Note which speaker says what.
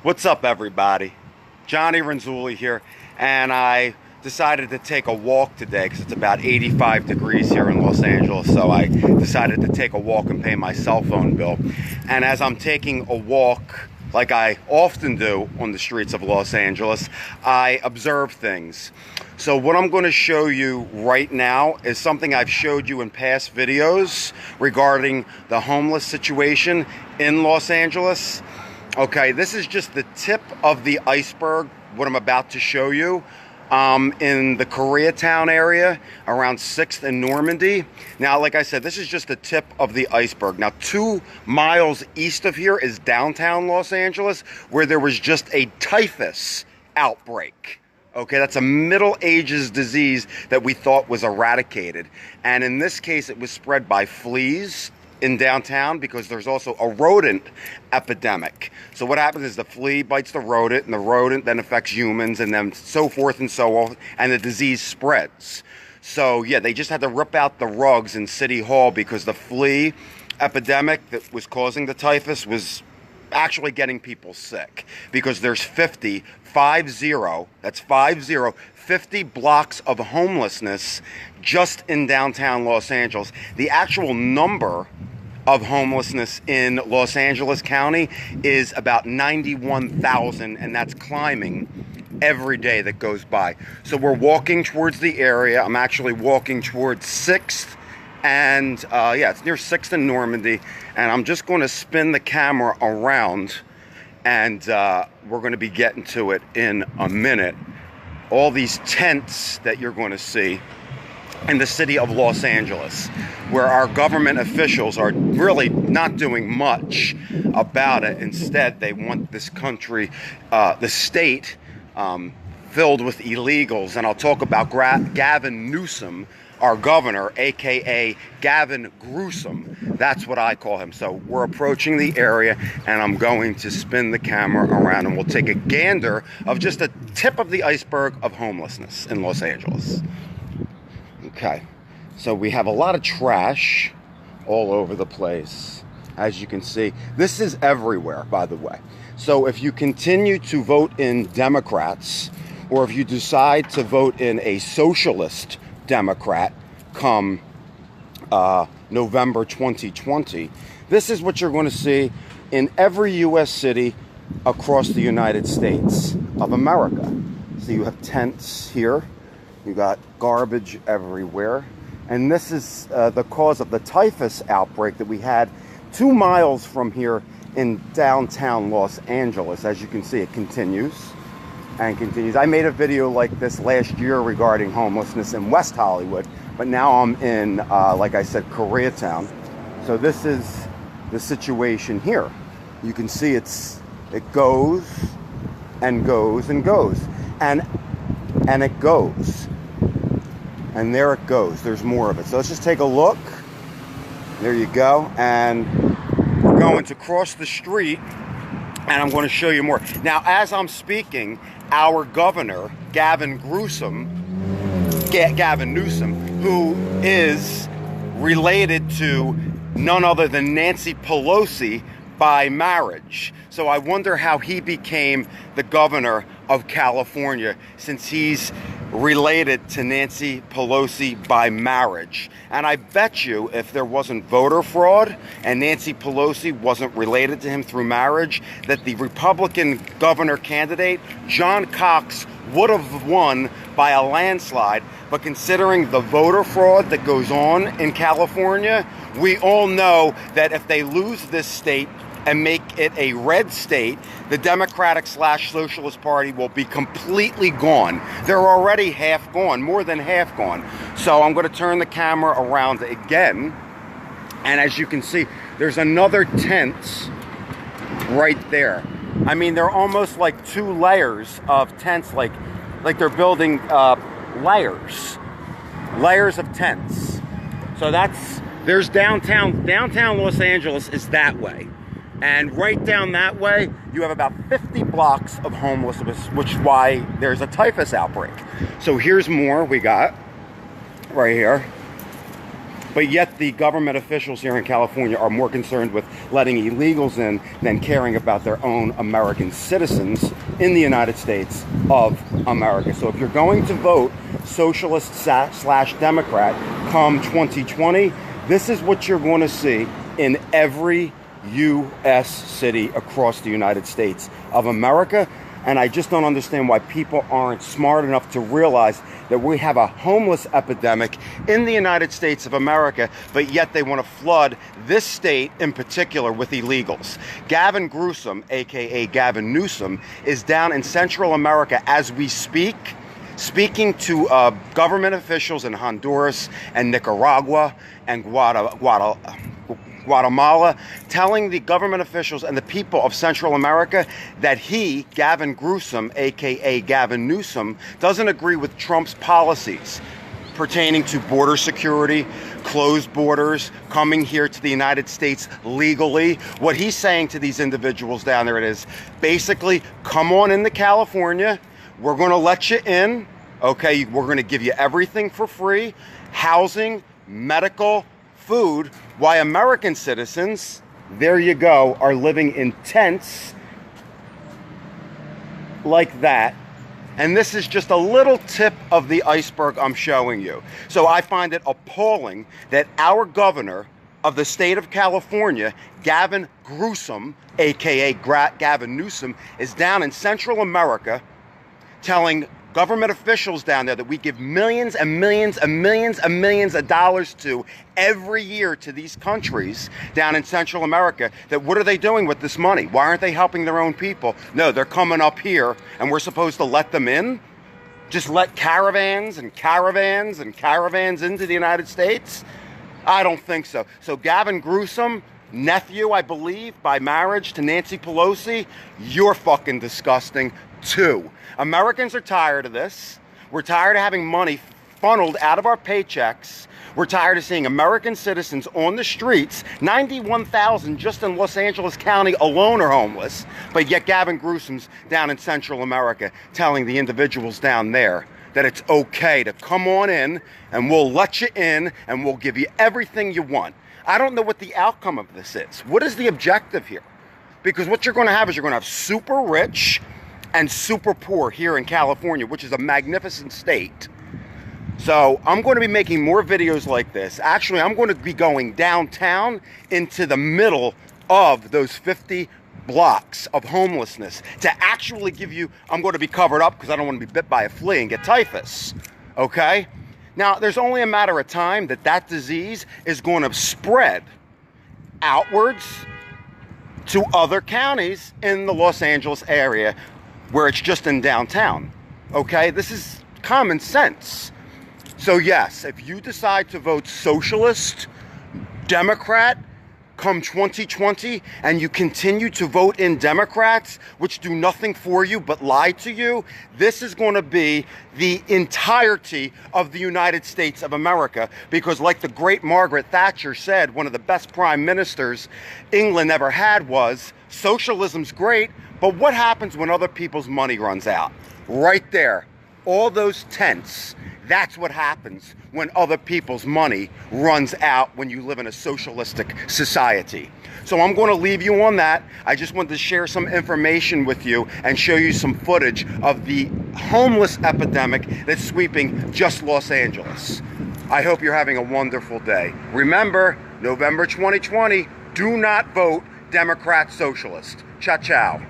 Speaker 1: What's up, everybody? Johnny Renzulli here, and I decided to take a walk today because it's about 85 degrees here in Los Angeles, so I decided to take a walk and pay my cell phone bill. And as I'm taking a walk, like I often do on the streets of Los Angeles, I observe things. So what I'm going to show you right now is something I've showed you in past videos regarding the homeless situation in Los Angeles. Okay, this is just the tip of the iceberg, what I'm about to show you, in the Koreatown area around 6th and Normandy. Now, like I said, this is just the tip of the iceberg. Now, 2 miles east of here is downtown Los Angeles, where there was just a typhus outbreak. Okay, that's a Middle Ages disease that we thought was eradicated. And in this case, it was spread by fleas in downtown because there's also a rodent epidemic. So what happens is the flea bites the rodent, and the rodent then affects humans, and then so forth and so on, and the disease spreads. So yeah, they just had to rip out the rugs in City Hall because the flea epidemic that was causing the typhus was actually getting people sick, because there's 50 blocks of homelessness just in downtown Los Angeles. The actual number of homelessness in Los Angeles County is about 91,000, and that's climbing every day that goes by. So we're walking towards the area. I'm actually walking towards 6th and yeah, it's near 6th and Normandy, and I'm just going to spin the camera around, and we're going to be getting to it in a minute. All these tents that you're going to see in the city of Los Angeles, where our government officials are really not doing much about it. Instead, they want this country, the state, filled with illegals. And I'll talk about Gavin Newsome, our governor, aka Gavin Gruesome. That's what I call him. So we're approaching the area, and I'm going to spin the camera around, and we'll take a gander of just the tip of the iceberg of homelessness in Los Angeles. Okay, so we have a lot of trash all over the place, as you can see. This is everywhere, by the way. So if you continue to vote in Democrats, or if you decide to vote in a socialist Democrat come November 2020, this is what you're going to see in every U.S. city across the United States of America. So you have tents here, you got garbage everywhere, and this is the cause of the typhus outbreak that we had 2 miles from here in downtown Los Angeles. As you can see, it continues and continues. I made a video like this last year regarding homelessness in West Hollywood, but now I'm in, like I said, Koreatown. So this is the situation here. You can see it goes and goes and goes, and it goes, and there it goes. There's more of it. So let's just take a look. There you go, and we're going to cross the street, and I'm going to show you more. Now, as I'm speaking, our governor, Gavin Newsome, who is related to none other than Nancy Pelosi by marriage. So I wonder how he became the governor of California, since he's related to Nancy Pelosi by marriage. And I bet you if there wasn't voter fraud and Nancy Pelosi wasn't related to him through marriage, that the Republican governor candidate, John Cox, would have won by a landslide. But considering the voter fraud that goes on in California, we all know that if they lose this state and make it a red state, the Democratic/Socialist Party will be completely gone. They're already half gone, more than half gone. So I'm going to turn the camera around again, and as you can see, there's another tent right there. I mean, they're almost like 2 layers of tents, like they're building layers of tents. So there's downtown Los Angeles is that way. And right down that way, you have about 50 blocks of homelessness, which is why there's a typhus outbreak. So here's more we got right here. But yet the government officials here in California are more concerned with letting illegals in than caring about their own American citizens in the United States of America. So if you're going to vote socialist slash Democrat come 2020, this is what you're going to see in every U.S. city across the United States of America. And I just don't understand why people aren't smart enough to realize that we have a homeless epidemic in the United States of America, but yet they want to flood this state in particular with illegals. Gavin Newsome, aka Gavin Newsome, is down in Central America as we speak, speaking to government officials in Honduras and Nicaragua and Guatemala, telling the government officials and the people of Central America that he, Gavin Newsome, aka Gavin Newsome, doesn't agree with Trump's policies pertaining to border security, closed borders, coming here to the United States legally. What he's saying to these individuals down there, it is basically, come on into California, we're going to let you in, okay, we're going to give you everything for free, housing, medical, food, why American citizens, there you go, are living in tents like that. And this is just a little tip of the iceberg I'm showing you. So I find it appalling that our governor of the state of California, Gavin Newsome, aka Gavin Newsome, is down in Central America telling government officials down there that we give millions and millions and millions and millions of dollars to every year to these countries down in Central America, that what are they doing with this money? Why aren't they helping their own people? No, they're coming up here and we're supposed to let them in? Just let caravans and caravans and caravans into the United States? I don't think so. So Gavin Newsome, nephew, I believe, by marriage to Nancy Pelosi, you're fucking disgusting too. Americans are tired of this. We're tired of having money funneled out of our paychecks. We're tired of seeing American citizens on the streets. 91,000 just in Los Angeles County alone are homeless. But yet Gavin Newsome's down in Central America telling the individuals down there that it's okay to come on in and we'll let you in and we'll give you everything you want. I don't know what the outcome of this is. What is the objective here? Because what you're going to have is you're going to have super rich and super poor here in California, which is a magnificent state. So I'm going to be making more videos like this. Actually, I'm going to be going downtown into the middle of those 50 blocks of homelessness to actually give you, I'm going to be covered up because I don't want to be bit by a flea and get typhus, okay? Now, there's only a matter of time that that disease is going to spread outwards to other counties in the Los Angeles area where it's just in downtown, okay? This is common sense. So yes, if you decide to vote socialist, Democrat, come 2020, and you continue to vote in Democrats, which do nothing for you but lie to you, this is going to be the entirety of the United States of America. Because like the great Margaret Thatcher said, one of the best prime ministers England ever had was, socialism's great, but what happens when other people's money runs out? Right there, all those tents, that's what happens when other people's money runs out when you live in a socialistic society. So I'm going to leave you on that. I just wanted to share some information with you and show you some footage of the homeless epidemic that's sweeping just Los Angeles. I hope you're having a wonderful day. Remember, November 2020, do not vote Democrat Socialist. Ciao, ciao.